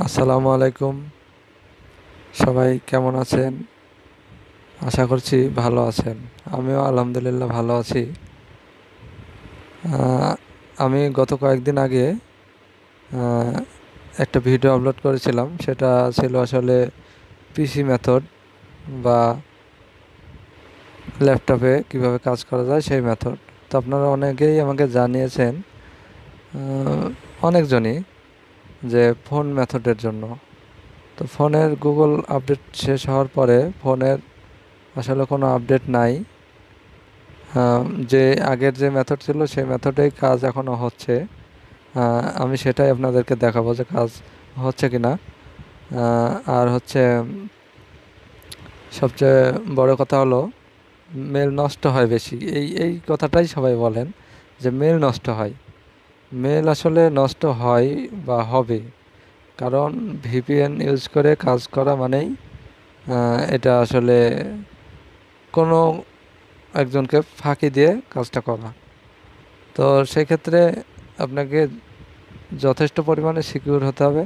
আসসালামু আলাইকুম। সবাই কেমন আছেন? আশা করছি ভালো আছেন। আমিও আলহামদুলিল্লাহ ভালো আছি। আহ, আমি গত কয়েকদিন আগে আহ, একটা ভিডিও আপলোড করেছিলাম। সেটা ছিল আসলে পিসি মেথড বা ল্যাপটপে কিভাবে কাজ করা যায় সেই মেথড। তো আপনারা অনেকেই আমাকে জানিয়েছেন, অনেকজনই, যে ফোন মেথডের জন্য। তো ফোনের গুগল আপডেট শেষ হওয়ার পরে ফোনের আসলে কোনো আপডেট নাই। যে আগের যে মেথড ছিল সেই মেথডেই কাজ এখনও হচ্ছে। আমি সেটাই আপনাদেরকে দেখাবো যে কাজ হচ্ছে কিনা। আর হচ্ছে সবচেয়ে বড় কথা হলো মেল নষ্ট হয় বেশি। এই কথাটাই সবাই বলেন যে মেল নষ্ট হয়। মেল আসলে নষ্ট হয় বা হবে, কারণ ভিপিএন ইউজ করে কাজ করা মানেই এটা আসলে কোনো একজনকে ফাঁকি দিয়ে কাজটা করা। তো সেক্ষেত্রে আপনাকে যথেষ্ট পরিমাণে সিকিউর হতে হবে,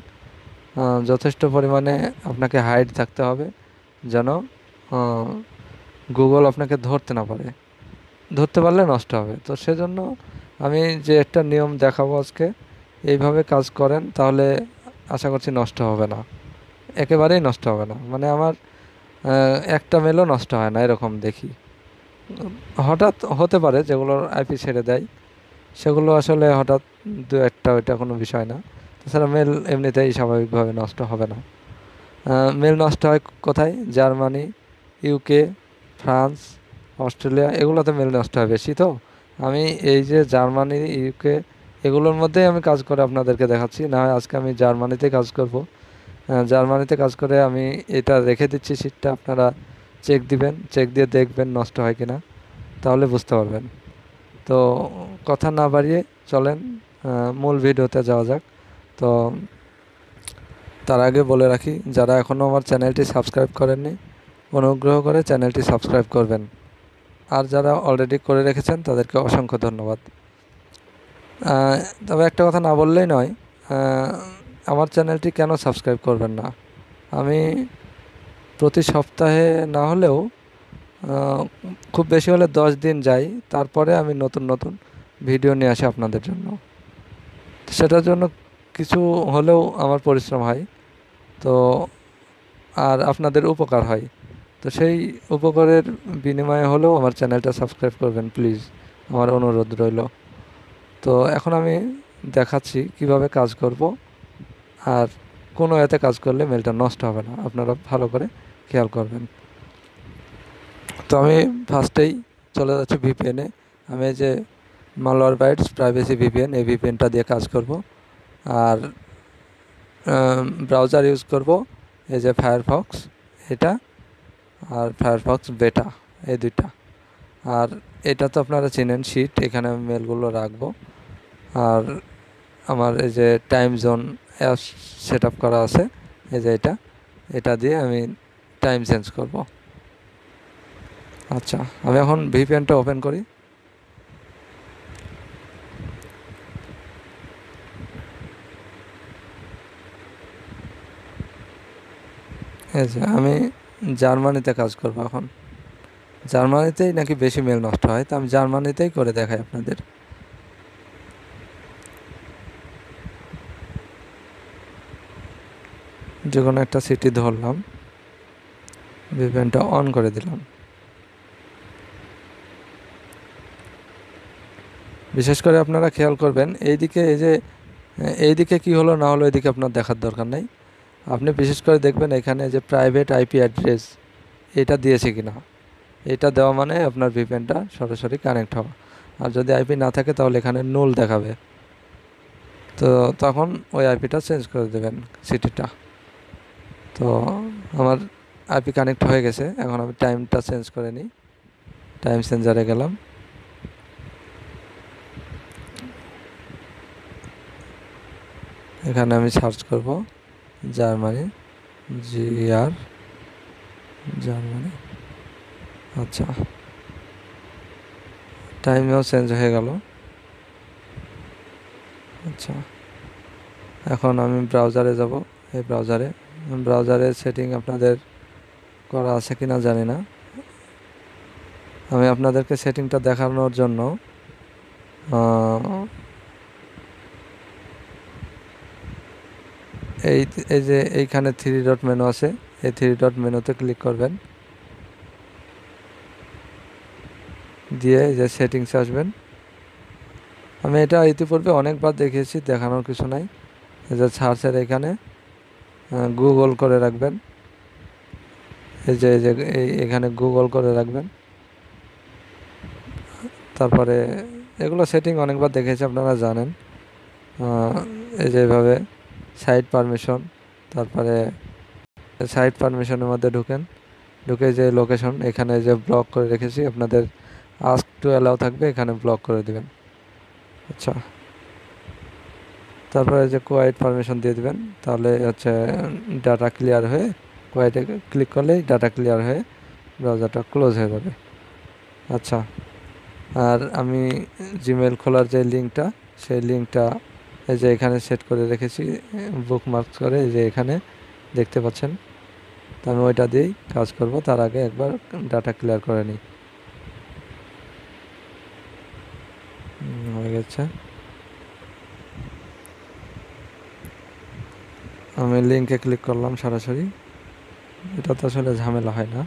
যথেষ্ট পরিমাণে আপনাকে হাইড থাকতে হবে, যেন গুগল আপনাকে ধরতে না পারে। ধরতে পারলে নষ্ট হবে। তো সেজন্য আমি যে একটা নিয়ম দেখাবো আজকে, এইভাবে কাজ করেন তাহলে আশা করছি নষ্ট হবে না, একেবারেই নষ্ট হবে না। মানে আমার একটা মেলও নষ্ট হয় না এরকম দেখি। হঠাৎ হতে পারে যেগুলোর আইপি ছেড়ে দেয়, সেগুলো আসলে হঠাৎ দু একটা, ওইটা কোনো বিষয় না। তাছাড়া মেল এমনিতেই স্বাভাবিকভাবে নষ্ট হবে না। মেল নষ্ট হয় কোথায়? জার্মানি, ইউকে, ফ্রান্স, অস্ট্রেলিয়া, এগুলোতে মেল নষ্ট হয় বেশি। তো আমি এই যে জার্মানি, ইউকে, এগুলোর মধ্যেই আমি কাজ করে আপনাদেরকে দেখাচ্ছি। না হয় আজকে আমি জার্মানিতে কাজ করব। জার্মানিতে কাজ করে আমি এটা রেখে দিচ্ছি সিটটা, আপনারা চেক দিবেন, চেক দিয়ে দেখবেন নষ্ট হয় কিনা, তাহলে বুঝতে পারবেন। তো কথা না বাড়িয়ে চলেন মূল ভিডিওতে যাওয়া যাক। তো তার আগে বলে রাখি, যারা এখনও আমার চ্যানেলটি সাবস্ক্রাইব করেননি, অনুগ্রহ করে চ্যানেলটি সাবস্ক্রাইব করবেন। আর যারা অলরেডি করে রেখেছেন তাদেরকে অসংখ্য ধন্যবাদ। আহ, তবে একটা কথা না বললেই নয়, আহ, আমার চ্যানেলটি কেন সাবস্ক্রাইব করবেন না? আমি প্রতি সপ্তাহে না হলেও আহ, খুব বেশি হলে 10 দিন যাই, তারপরে আমি নতুন নতুন ভিডিও নিয়ে আসি আপনাদের জন্য। সেটার জন্য কিছু হলেও আমার পরিশ্রম হয়, তো আর আপনাদের উপকার হয়। তো সেই উপকারের বিনিময়ে হলেও আমার চ্যানেলটা সাবস্ক্রাইব করবেন প্লিজ, আমার অনুরোধ রইল। তো এখন আমি দেখাচ্ছি কিভাবে কাজ করব, আর কোনো এতে কাজ করলে মেলটা নষ্ট হবে না, আপনারা ভালো করে খেয়াল করবেন। তো আমি ফার্স্টেই চলে যাচ্ছি ভিপিএনে। আমি এই যে মালওয়ার বাইটস প্রাইভেসি ভিপিএন, এই ভিপিএনটা দিয়ে কাজ করব। আর ব্রাউজার ইউজ করব এই যে ফায়ারফক্স, এটা, আর ফায়ারফক্স বেটা, এই দুইটা। আর এটা তো আপনারা চেনেন শিট, এখানে আমি মেলগুলো রাখবো। আর আমার এই যে time zone app set up করা আছে, এই যে এটা, এটা দিয়ে আমি টাইম চেঞ্জ করব। আচ্ছা, আমি এখন ভিপিএনটা ওপেন করি। এই যে আমি জার্মানিতে কাজ করব এখন। জার্মানিতেই নাকি বেশি মেল নষ্ট হয়, তো আমি জার্মানিতেই করে দেখাই আপনাদের। যে কোনো একটা সিটি ধরলাম, ভিপিএনটা অন করে দিলাম। বিশেষ করে আপনারা খেয়াল করবেন এইদিকে, এই যে এইদিকে কি হলো না হলো এদিকে আপনার দেখার দরকার নেই। আপনি বিশেষ করে দেখবেন এখানে যে প্রাইভেট আইপি অ্যাড্রেস, এটা দিয়েছে কিনা। এটা দেওয়া মানে আপনার ভিপিএনটা সরাসরি কানেক্ট হওয়া। আর যদি আইপি না থাকে তাহলে এখানে নুল দেখাবে। তো তখন ওই আইপিটা চেঞ্জ করে দেবেন, সিটিটা। তো আমার আইপি কানেক্ট হয়ে গেছে, এখন আমি টাইমটা চেঞ্জ করে নিই। টাইম চেঞ্জারে গেলাম। এখানে আমি সার্চ করব জার্মানি, জিআর, জার্মানি। আচ্ছা, টাইমও চেঞ্জ হয়ে গেল। আচ্ছা, এখন আমি ব্রাউজারে যাব। এই ব্রাউজারে সেটিং আপনাদের করা আছে কিনা জানি না। আমি আপনাদেরকে সেটিংটা দেখানোর জন্য এই এই যে এইখানে 3 ডট মেনু আছে, এই 3 ডট মেনুতে ক্লিক করবেন, দিয়ে এই যে সেটিংসে আসবেন। আমি এটা ইতিপূর্বে অনেকবার দেখিয়েছি, দেখানোর কিছু নাই। এই যে সার্চের এখানে গুগল করে রাখবেন, এই যে এখানে গুগল করে রাখবেন। তারপরে এগুলো সেটিং অনেকবার দেখেছি, আপনারা জানেন। এই যে এভাবে সাইট পারমিশন, তারপরে সাইট পারমিশনের মধ্যে ঢুকে যে লোকেশন, এখানে যে ব্লক করে রেখেছি আপনাদের আস্ক টু অ্যালাউ থাকবে, এখানে ব্লক করে দিবেন। আচ্ছা, তারপরে যে কোয়াইট পারমিশন দিয়ে দিবেন, তাহলে হচ্ছে ডাটা ক্লিয়ার হয়ে, কোয়াইটে ক্লিক করলেই ডাটা ক্লিয়ার হয়ে ব্রাউজারটা ক্লোজ হয়ে যাবে। আচ্ছা, আর আমি জিমেল খোলার যে লিঙ্কটা, সেই লিঙ্কটা এই যে এখানে সেট করে রেখেছি, বুকমার্ক করে, এই যে এখানে দেখতে পাচ্ছেন। তো আমি ওইটা দিয়েই কাজ করব, তার আগে একবার ডাটা ক্লিয়ার করে নিই। হয়ে গেছে। আমি লিঙ্কে ক্লিক করলাম সরাসরি, এটা তো আসলে ঝামেলা হয় না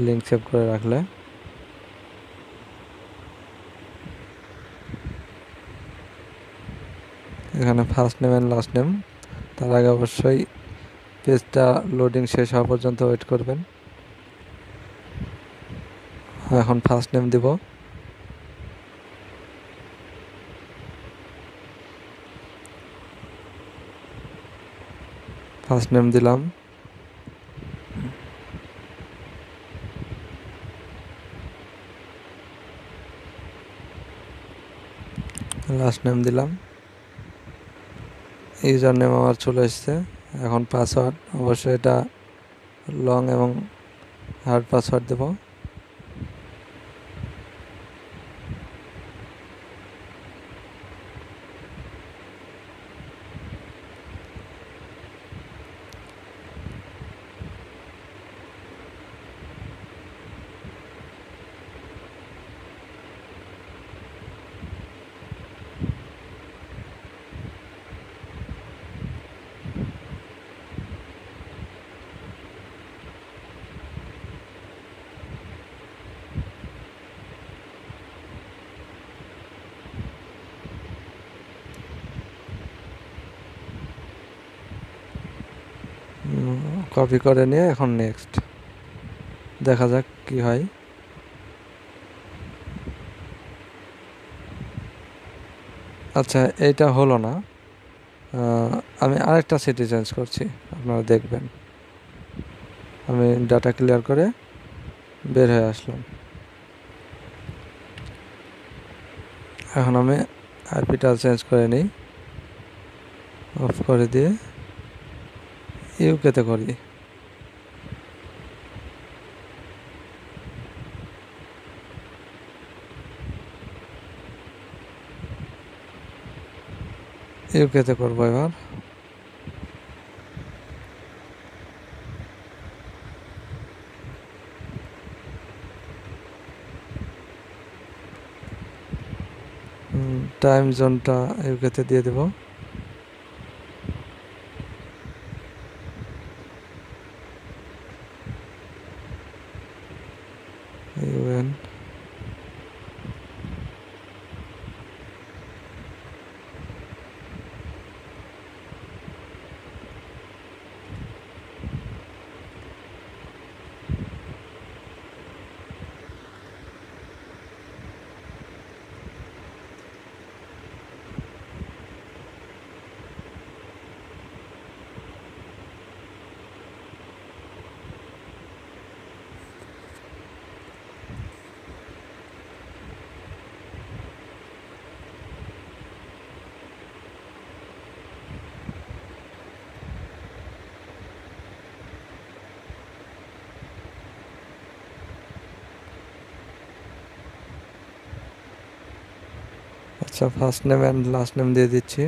লিঙ্ক সেভ করে রাখলে। এখানে first name and last name, তার আগে অবশ্যই পেজটা লোডিং শেষ হওয়া পর্যন্ত ওয়েট করবেন। এখন ফার্স্ট নেম দিব, ফার্স্ট নেম দিলাম, লাস্ট নেম দিলাম, ইউজার নেম আমার চলে এসছে। এখন পাসওয়ার্ড, অবশ্যই এটা লং এবং হার্ড পাসওয়ার্ড দেব। কপি করে নিয়ে এখন নেক্সট, দেখা যাক কি হয়। আচ্ছা, এইটা হলো না, আমি আরেকটা সিটি চেঞ্জ করছি, আপনারা দেখবেন। আমি ডাটা ক্লিয়ার করে বের হয়ে আসলাম। এখন আমি আইপিটা চেঞ্জ করে নিই, অফ করে দিয়ে ইউকেতে করি। ইউকেতে করবো এবার। টাইম জোনটা ইউকেতে দিয়ে দেব। ইউএন আচ্ছা, first name and last name দিয়ে দিচ্ছি।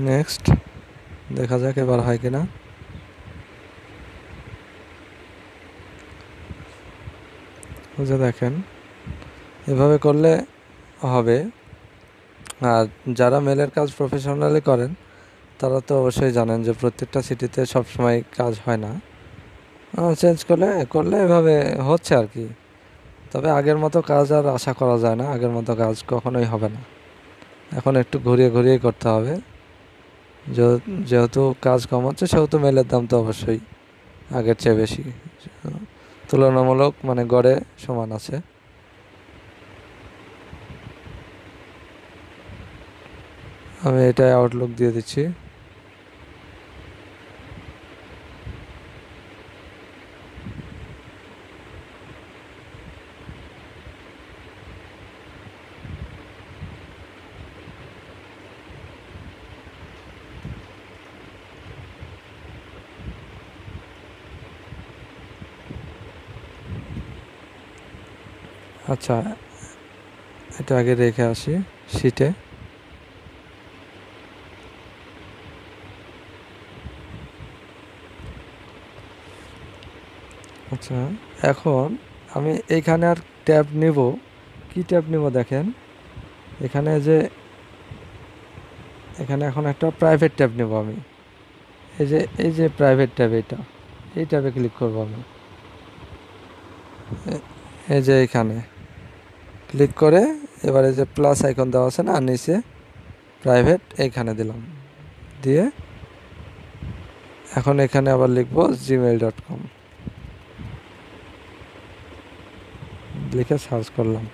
নেক্সট, দেখা যাক এবার হয় কিনা। বুঝে দেখেন, এভাবে করলে হবে। আর যারা মেলের কাজ প্রফেশনালি করেন তারা তো অবশ্যই জানেন যে প্রত্যেকটা সিটিতে সবসময় কাজ হয় না, চেঞ্জ করলে করলে এভাবে হচ্ছে আর কি। তবে আগের মতো কাজ আর আশা করা যায় না, আগের মতো কাজ কখনোই হবে না। এখন একটু ঘুরিয়ে ঘুরিয়ে করতে হবে। যেহেতু কাজ কম হচ্ছে সেহেতু মেলের দাম তো অবশ্যই আগের চেয়ে বেশি, তুলনামূলক মানে গড়ে সমান আছে। আমি এটাই আউটলুক দিয়ে দিচ্ছি। আচ্ছা, এটা আগে রেখে আসি শিটে। আচ্ছা, এখন আমি এইখানে আর ট্যাব নিব, কি ট্যাব নিব দেখেন, এখানে যে এখানে এখন একটা প্রাইভেট ট্যাব নেব আমি। এই যে প্রাইভেট ট্যাব, এই ট্যাবে ক্লিক করব আমি। এই যে এখানে ক্লিক করে এবারে যে প্লাস আইকন দেওয়া আছে না নিচে, প্রাইভেট, এইখানে দিলাম। দিয়ে এখন এখানে আবার লিখবো gmail.com, লিখে সার্চ করলাম।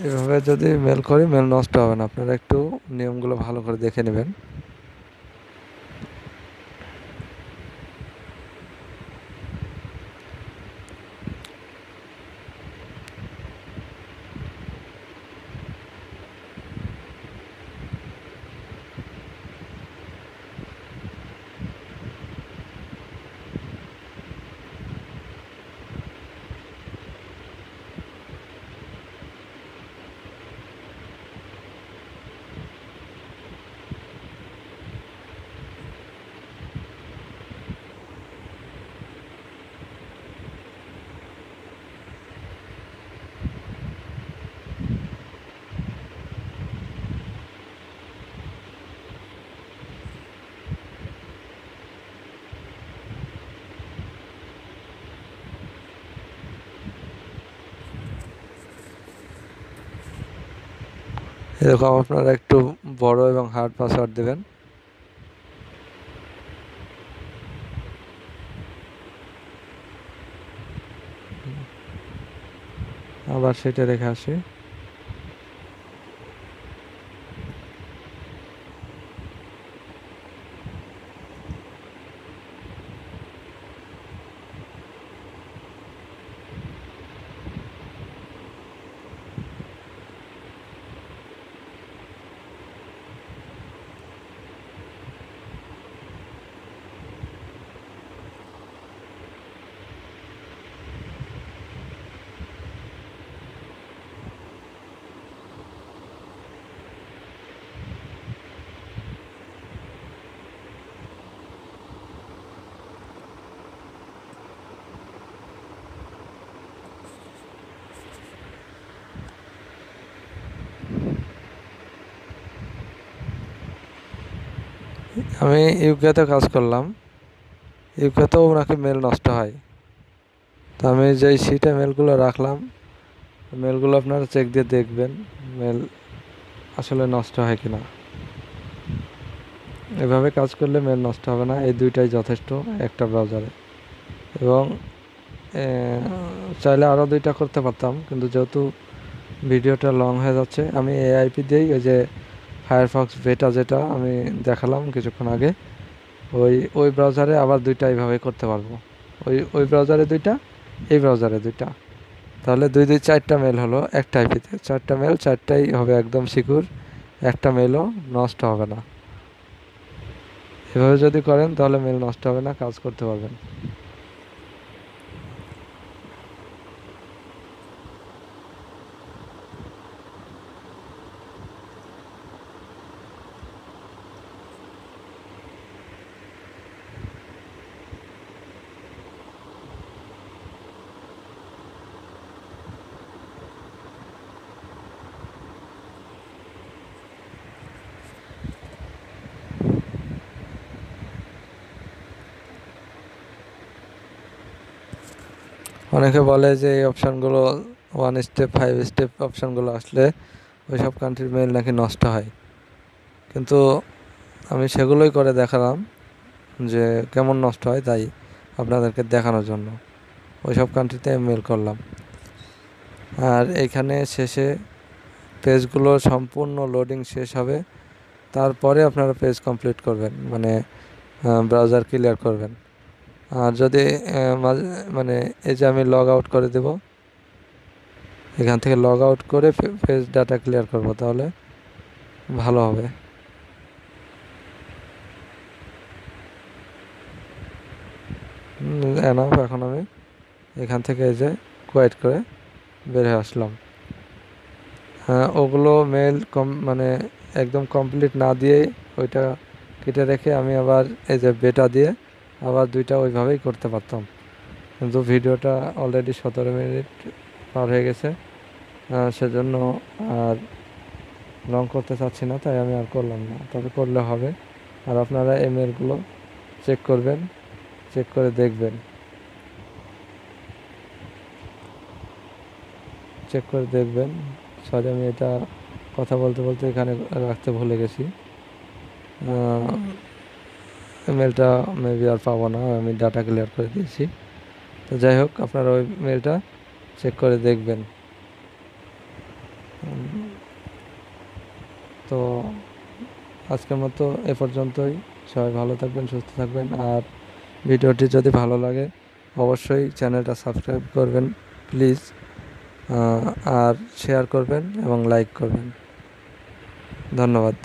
এভাবে যদি মেল করি মেল নষ্ট হবে না, আপনারা একটু নিয়মগুলো ভালো করে দেখে নেবেন। এরকম আপনারা একটু বড় এবং হার্ড পাসওয়ার্ড দেবেন। আবার সেটা রেখে আসি। আমি ইউকেতে কাজ করলাম, ইউকেতেও নাকি মেল নষ্ট হয়। তো আমি যেই শিটে মেলগুলো রাখলাম, মেলগুলো আপনারা চেক দিয়ে দেখবেন মেল আসলে নষ্ট হয় কিনা। এভাবে কাজ করলে মেল নষ্ট হবে না, এই দুইটাই যথেষ্ট একটা ব্রাউজারে। এবং চাইলে আরও দুইটা করতে পারতাম, কিন্তু যেহেতু ভিডিওটা লং হয়ে যাচ্ছে আমি এআইপি দিয়েই ওই যে ফায়ারফক্স বেটা যেটা আমি দেখালাম কিছুক্ষণ আগে, ওই ব্রাউজারে আবার দুইটা এইভাবে করতে পারবো। ওই ব্রাউজারে দুইটা, এই ব্রাউজারে দুইটা, তাহলে 4টা মেল হলো একটা আইপিতে, 4টা মেল, 4টাই হবে একদম সিকিউর, একটা মেলও নষ্ট হবে না। এভাবে যদি করেন তাহলে মেল নষ্ট হবে না, কাজ করতে পারবেন। অনেকে বলে যে এই অপশানগুলো 1 স্টেপ 5 স্টেপ অপশানগুলো আসলে ওইসব কান্ট্রির মেল নাকি নষ্ট হয়, কিন্তু আমি সেগুলোই করে দেখালাম যে কেমন নষ্ট হয়, তাই আপনাদেরকে দেখানোর জন্য ওইসব কান্ট্রিতে মেল করলাম। আর এইখানে শেষে পেজগুলো সম্পূর্ণ লোডিং শেষ হবে, তারপরে আপনারা পেজ কমপ্লিট করবেন, মানে ব্রাউজার ক্লিয়ার করবেন। আর যদি মানে এই যে আমি লগ আউট করে দেব, এখান থেকে লগ আউট করে পেজ ডাটা ক্লিয়ার করব, তাহলে ভালো হবে। এনাফ, এখন আমি এখান থেকে এই যে কোয়াইট করে বের হয়ে আসলাম। ওগুলো মেল মানে একদম কমপ্লিট না দিয়েই ওইটা কেটে রেখে আমি আবার এই যে বেটা দিয়ে আবার 2টা ওইভাবেই করতে পারতাম, কিন্তু ভিডিওটা অলরেডি 17 মিনিট পার হয়ে গেছে, সেজন্য আর লং করতে চাচ্ছি না, তাই আমি আর করলাম না। তবে করলে হবে। আর আপনারা এই মেলগুলো চেক করবেন, চেক করে দেখবেন, চেক করে দেখবেন। সরি, আমি এটা কথা বলতে বলতে এখানে রাখতে ভুলে গেছি। মেলটা মেবি আর পাবো না, আমি ডাটা ক্লিয়ার করে দিয়েছি। তো যাই হোক, আপনারা ওই মেলটা চেক করে দেখবেন। তো আজকের মতো এ পর্যন্তই। সবাই ভালো থাকবেন, সুস্থ থাকবেন। আর ভিডিওটি যদি ভালো লাগে অবশ্যই চ্যানেলটা সাবস্ক্রাইব করবেন প্লিজ, আর শেয়ার করবেন এবং লাইক করবেন। ধন্যবাদ।